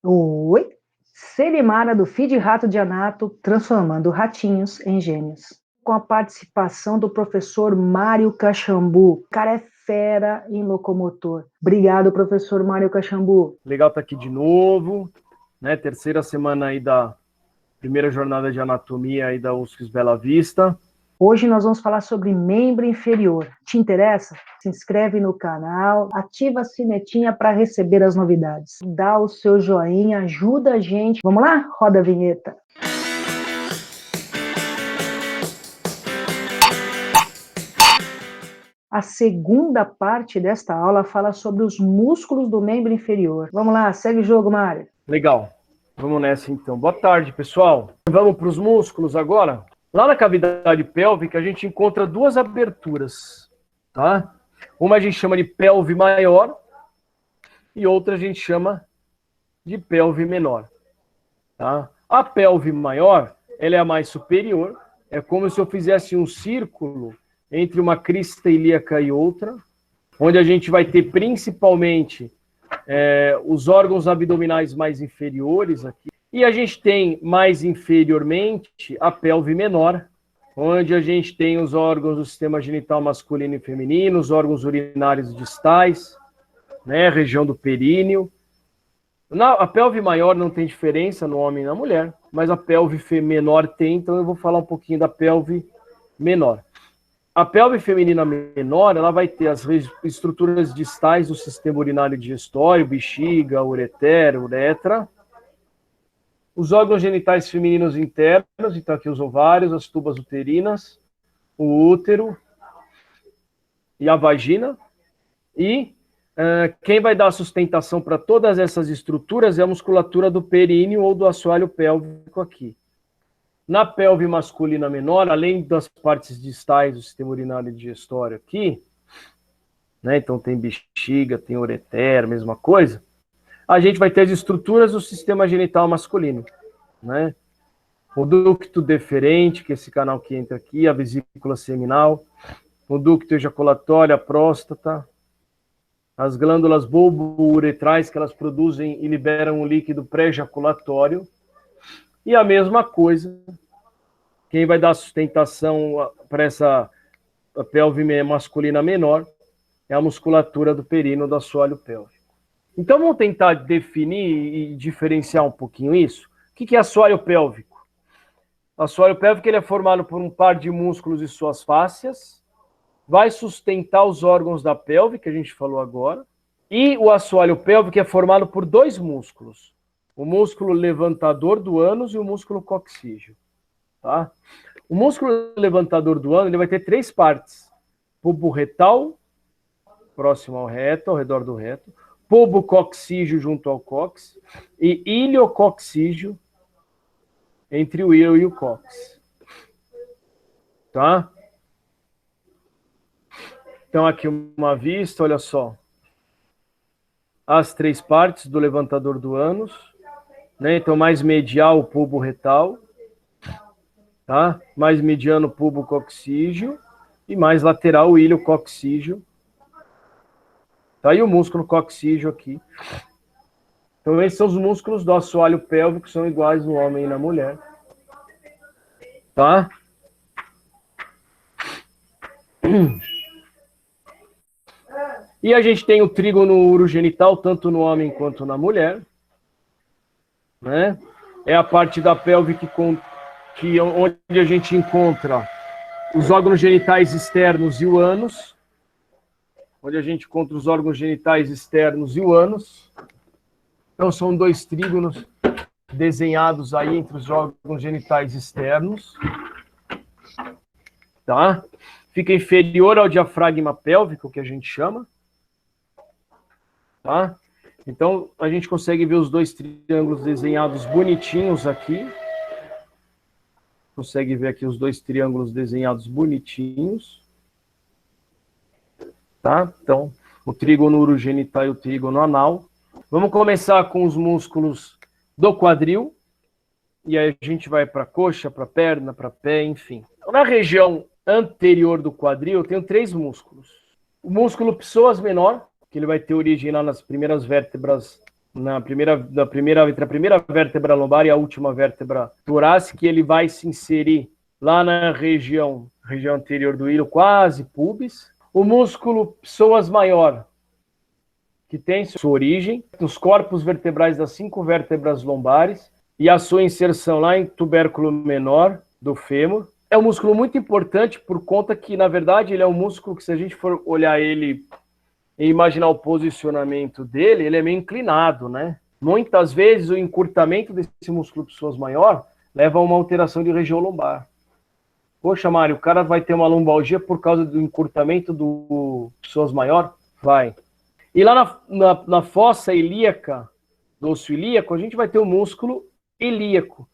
Oi, Selimara do Feed Rato de Anato, transformando ratinhos em gêmeos. Com a participação do professor Mário Caxambu. O cara é fera em locomotor. Obrigado, professor Mário Caxambu. Legal estar aqui de novo, né? Terceira semana aí da primeira jornada de anatomia aí da UFSC Bela Vista. Hoje nós vamos falar sobre membro inferior. Te interessa? Se inscreve no canal, ativa a sinetinha para receber as novidades. Dá o seu joinha, ajuda a gente. Vamos lá? Roda a vinheta. A segunda parte desta aula fala sobre os músculos do membro inferior. Vamos lá, segue o jogo, Mário. Legal. Vamos nessa então. Boa tarde, pessoal. Vamos para os músculos agora? Lá na cavidade pélvica, a gente encontra duas aberturas, tá? Uma a gente chama de pelve maior e outra a gente chama de pelve menor, tá? A pelve maior, ela é a mais superior, é como se eu fizesse um círculo entre uma crista ilíaca e outra, onde a gente vai ter principalmente os órgãos abdominais mais inferiores aqui, e a gente tem mais inferiormente a pelve menor, onde a gente tem os órgãos do sistema genital masculino e feminino, os órgãos urinários distais, né, região do períneo. A pelve maior não tem diferença no homem e na mulher, mas a pelve menor tem, então eu vou falar um pouquinho da pelve menor. A pelve feminina menor, ela vai ter as estruturas distais do sistema urinário digestório, bexiga, ureter, uretra. Os órgãos genitais femininos internos, então aqui os ovários, as tubas uterinas, o útero e a vagina. E quem vai dar sustentação para todas essas estruturas é a musculatura do períneo ou do assoalho pélvico aqui. Na pelve masculina menor, além das partes distais do sistema urinário digestório aqui, né, então tem bexiga, tem ureter, mesma coisa, a gente vai ter as estruturas do sistema genital masculino, né? O ducto deferente, que é esse canal que entra aqui, a vesícula seminal, o ducto ejaculatório, a próstata, as glândulas bulbo-uretrais, que elas produzem e liberam o líquido pré-ejaculatório, e a mesma coisa, quem vai dar sustentação para essa pelve masculina menor é a musculatura do períneo do assoalho pélvico. Então vamos tentar definir e diferenciar um pouquinho isso. O que é assoalho pélvico? O assoalho pélvico ele é formado por um par de músculos e suas fáscias, vai sustentar os órgãos da pelve, que a gente falou agora, e o assoalho pélvico é formado por dois músculos, o músculo levantador do ânus e o músculo coxígeo. Tá? O músculo levantador do ânus ele vai ter três partes: pubo retal, próximo ao reto, ao redor do reto, pubo coxígeo junto ao cóccix e iliocoxígeo entre o ilho e o cóccix. Tá? Então aqui uma vista, olha só. As três partes do levantador do ânus, né? Então mais medial o pubo retal, tá? Mais mediano o pubo coxígeo e mais lateral o ilho coxígeo. Tá aí o músculo coxígeo aqui. Então esses são os músculos do assoalho pélvico, que são iguais no homem e na mulher. Tá? E a gente tem o trígono urogenital, tanto no homem quanto na mulher. Né? É a parte da pelve onde a gente encontra os órgãos genitais externos e o ânus. Onde a gente encontra os órgãos genitais externos e o ânus. Então são dois trígonos desenhados aí entre os órgãos genitais externos. Tá? Fica inferior ao diafragma pélvico, que a gente chama. Tá? Então, a gente consegue ver os dois triângulos desenhados bonitinhos aqui. Consegue ver aqui os dois triângulos desenhados bonitinhos. Tá? Então, o trígono urogenital e o trígono anal. Vamos começar com os músculos do quadril. E aí a gente vai para a coxa, para a perna, para pé, enfim. Na região anterior do quadril, eu tenho três músculos. O músculo psoas menor, que ele vai ter origem lá nas primeiras vértebras entre a primeira vértebra lombar e a última vértebra torácica, ele vai se inserir lá na região anterior do ilho, quase pubis. O músculo psoas maior, que tem sua origem nos corpos vertebrais das 5 vértebras lombares e a sua inserção lá em tubérculo menor do fêmur. É um músculo muito importante por conta que, na verdade, ele é um músculo que, se a gente for olhar ele e imaginar o posicionamento dele, ele é meio inclinado, né? Muitas vezes o encurtamento desse músculo psoas maior leva a uma alteração de região lombar. Poxa, Mário, o cara vai ter uma lombalgia por causa do encurtamento do psoas maior? Vai. E lá na fossa ilíaca, do osso ilíaco, a gente vai ter o músculo ilíaco,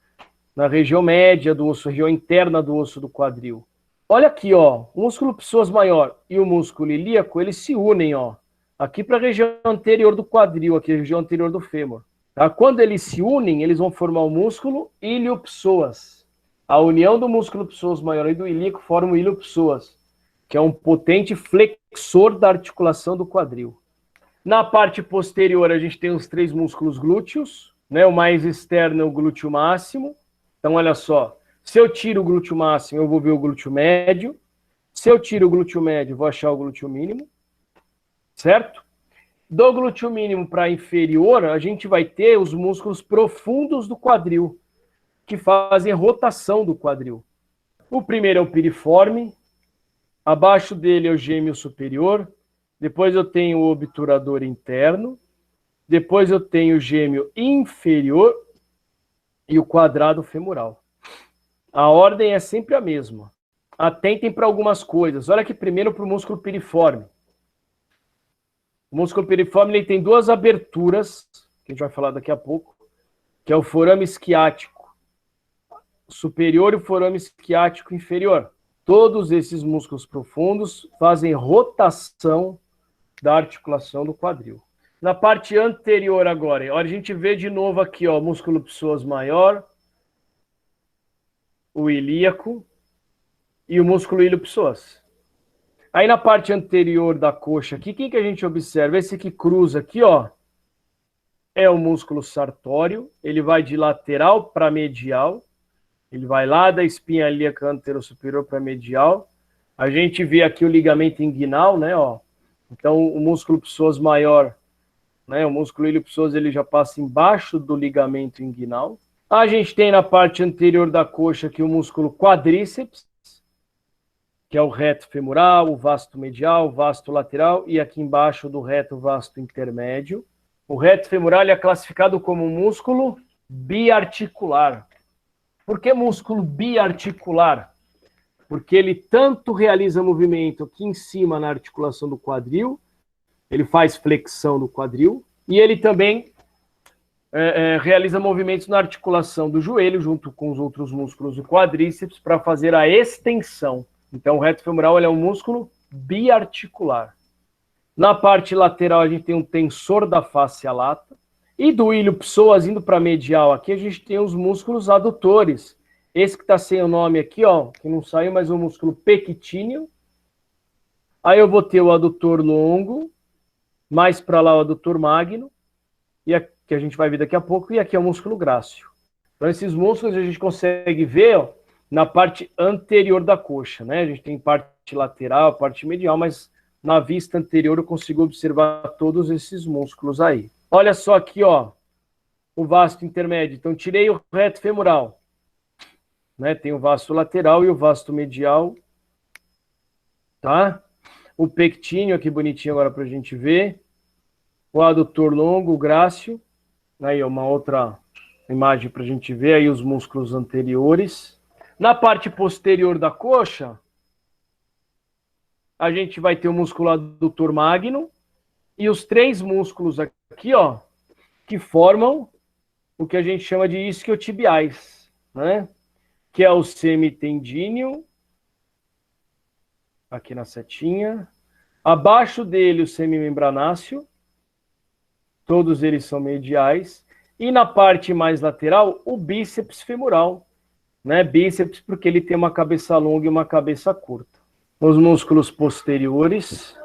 na região média do osso, região interna do osso do quadril. Olha aqui, ó, o músculo psoas maior e o músculo ilíaco, eles se unem, ó, aqui para a região anterior do quadril, aqui a região anterior do fêmur. Tá? Quando eles se unem, eles vão formar o músculo iliopsoas. A união do músculo psoas maior e do ilíaco forma o iliopsoas, que é um potente flexor da articulação do quadril. Na parte posterior, a gente tem os 3 músculos glúteos, né? O mais externo é o glúteo máximo. Então, olha só, se eu tiro o glúteo máximo, eu vou ver o glúteo médio. Se eu tiro o glúteo médio, eu vou achar o glúteo mínimo, certo? Do glúteo mínimo para inferior, a gente vai ter os músculos profundos do quadril, que fazem rotação do quadril. O primeiro é o piriforme, abaixo dele é o gêmeo superior, depois eu tenho o obturador interno, depois eu tenho o gêmeo inferior e o quadrado femoral. A ordem é sempre a mesma. Atentem para algumas coisas. Olha aqui primeiro para o músculo piriforme. O músculo piriforme ele tem 2 aberturas, que a gente vai falar daqui a pouco, que é o forame isquiático superior e o forame isquiático inferior. Todos esses músculos profundos fazem rotação da articulação do quadril. Na parte anterior agora, a gente vê de novo aqui, ó, músculo psoas maior, o ilíaco e o músculo iliopsoas. Aí na parte anterior da coxa aqui, quem que a gente observa? Esse que cruza aqui, ó, é o músculo sartório, ele vai de lateral para medial, ele vai lá da espinha ilíaca anterosuperior para medial. A gente vê aqui o ligamento inguinal, né, ó. Então, o músculo psoas maior, né, o músculo iliopsoas, ele já passa embaixo do ligamento inguinal. A gente tem na parte anterior da coxa aqui o músculo quadríceps, que é o reto femoral, o vasto medial, o vasto lateral, e aqui embaixo do reto vasto intermédio. O reto femoral é classificado como um músculo biarticular. Por que músculo biarticular? Porque ele tanto realiza movimento aqui em cima na articulação do quadril, ele faz flexão do quadril, e ele também realiza movimentos na articulação do joelho, junto com os outros músculos do quadríceps, para fazer a extensão. Então, o reto femoral ele é um músculo biarticular. Na parte lateral, a gente tem um tensor da fáscia lata, e do iliopsoas indo para medial, aqui a gente tem os músculos adutores. Esse que está sem o nome aqui, ó, que não saiu, mas é o músculo pectíneo. Aí eu vou ter o adutor longo, mais para lá o adutor magno, e aqui, que a gente vai ver daqui a pouco, e aqui é o músculo grácil. Então esses músculos a gente consegue ver, ó, na parte anterior da coxa, né? A gente tem parte lateral, parte medial, mas na vista anterior eu consigo observar todos esses músculos aí. Olha só aqui, ó, o vasto intermédio. Então tirei o reto femoral, né? Tem o vasto lateral e o vasto medial, tá? O pectíneo aqui bonitinho agora pra gente ver. O adutor longo, o grácil. Aí uma outra imagem pra gente ver aí os músculos anteriores. Na parte posterior da coxa, a gente vai ter o músculo adutor magno e os 3 músculos aqui, ó, que formam o que a gente chama de isquiotibiais, né? Que é o semitendíneo, aqui na setinha. Abaixo dele o semimembranáceo, todos eles são mediais. E na parte mais lateral, o bíceps femoral, né? Bíceps porque ele tem uma cabeça longa e uma cabeça curta. Os músculos posteriores,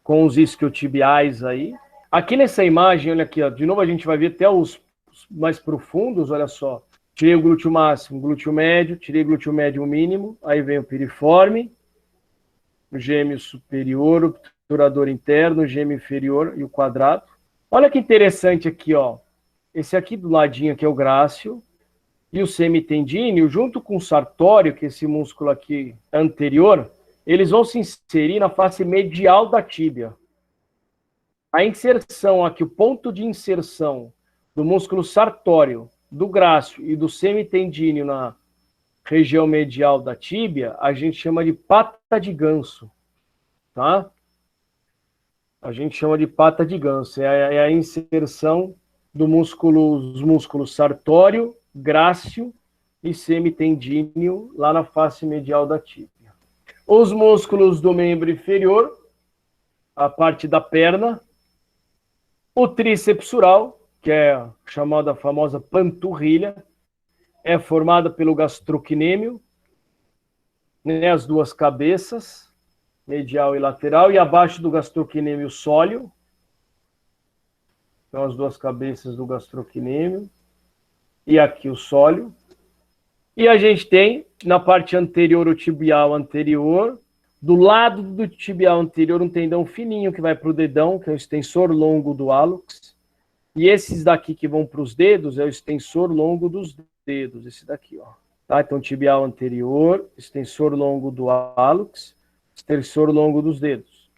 com os isquiotibiais aí. Aqui nessa imagem, olha aqui, ó, de novo a gente vai ver até os mais profundos, olha só. Tirei o glúteo máximo, glúteo médio, tirei o glúteo médio mínimo, aí vem o piriforme, o gêmeo superior, o obturador interno, o gêmeo inferior e o quadrado. Olha que interessante aqui, ó. Esse aqui do ladinho aqui é o grácil, e o semitendíneo, junto com o sartório, que é esse músculo aqui anterior, eles vão se inserir na face medial da tíbia. A inserção aqui, o ponto de inserção do músculo sartório, do grácil e do semitendíneo na região medial da tíbia, a gente chama de pata de ganso, tá? A gente chama de pata de ganso, é a inserção dos músculos sartório, grácil e semitendíneo lá na face medial da tíbia. Os músculos do membro inferior, a parte da perna, o tríceps sural, que é a chamada famosa panturrilha, é formada pelo gastrocnêmio, né, as duas cabeças, medial e lateral, e abaixo do gastrocnêmio sóleo. Então, as duas cabeças do gastrocnêmio. E aqui o sóleo. E a gente tem, na parte anterior, o tibial anterior. Do lado do tibial anterior, um tendão fininho que vai para o dedão, que é o extensor longo do hálux. E esses daqui que vão para os dedos é o extensor longo dos dedos. Esse daqui, ó. Tá? Então, tibial anterior, extensor longo do hálux, extensor longo dos dedos.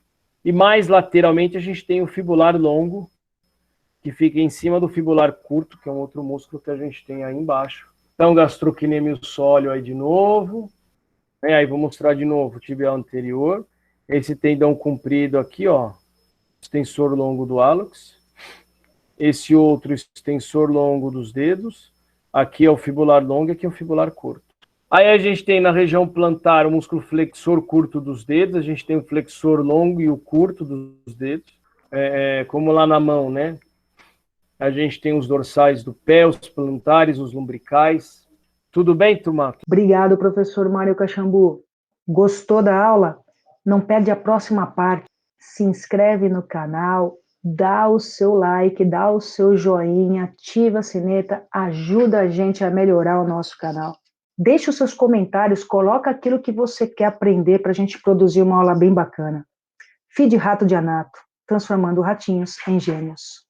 E mais lateralmente, a gente tem o fibular longo, que fica em cima do fibular curto, que é um outro músculo que a gente tem aí embaixo. Então, gastrocnêmio sóleo aí de novo. Aí vou mostrar de novo o tibial anterior. Esse tendão comprido aqui, ó, extensor longo do hálux. Esse outro extensor longo dos dedos. Aqui é o fibular longo e aqui é o fibular curto. Aí a gente tem na região plantar o músculo flexor curto dos dedos. A gente tem o flexor longo e o curto dos dedos. Como lá na mão, né? A gente tem os dorsais do pé, os plantares, os lumbricais. Tudo bem, turma? Obrigado, professor Mário Caxambu. Gostou da aula? Não perde a próxima parte. Se inscreve no canal, dá o seu like, dá o seu joinha, ativa a sineta, ajuda a gente a melhorar o nosso canal. Deixe os seus comentários, coloca aquilo que você quer aprender para a gente produzir uma aula bem bacana. Feed Rato de Anato, transformando ratinhos em gênios.